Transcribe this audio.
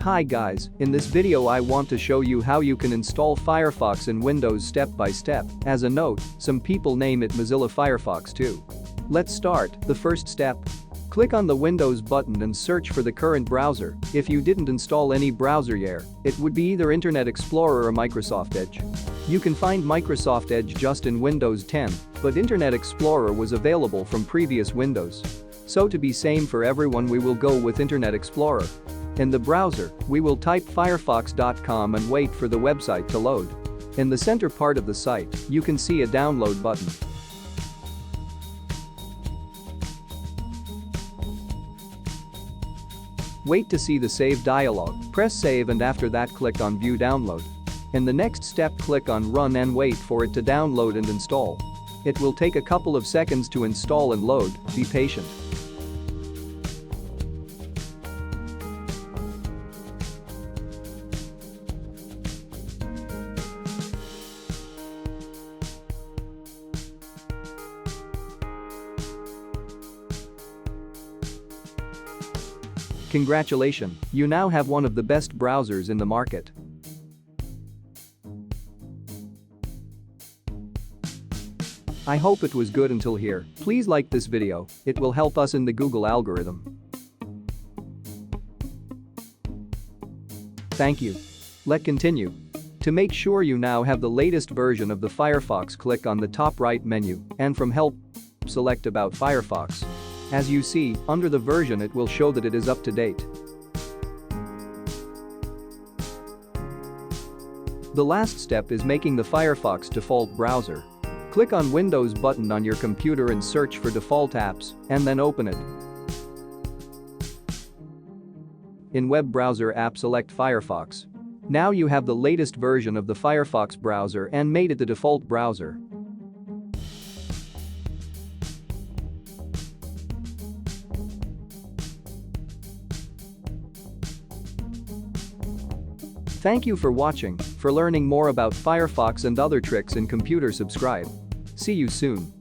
Hi guys, in this video I want to show you how you can install Firefox in Windows step by step. As a note, some people name it Mozilla Firefox too. Let's start. The first step. Click on the Windows button and search for the current browser. If you didn't install any browser yet, it would be either Internet Explorer or Microsoft Edge. You can find Microsoft Edge just in Windows 10, but Internet Explorer was available from previous Windows. So to be same for everyone, we will go with Internet Explorer. In the browser, we will type firefox.com and wait for the website to load. In the center part of the site, you can see a download button. Wait to see the save dialog, press save and after that click on view download. In the next step click on run and wait for it to download and install. It will take a couple of seconds to install and load, be patient. Congratulations, you now have one of the best browsers in the market. I hope it was good until here. Please like this video, it will help us in the Google algorithm. Thank you. Let's continue. To make sure you now have the latest version of the Firefox, click on the top right menu and from Help, select About Firefox. As you see, under the version it will show that it is up to date. The last step is making the Firefox default browser. Click on Windows button on your computer and search for default apps, and then open it. In web browser app select Firefox. Now you have the latest version of the Firefox browser and made it the default browser. Thank you for watching. For learning more about Firefox and other tricks in computer, subscribe. See you soon.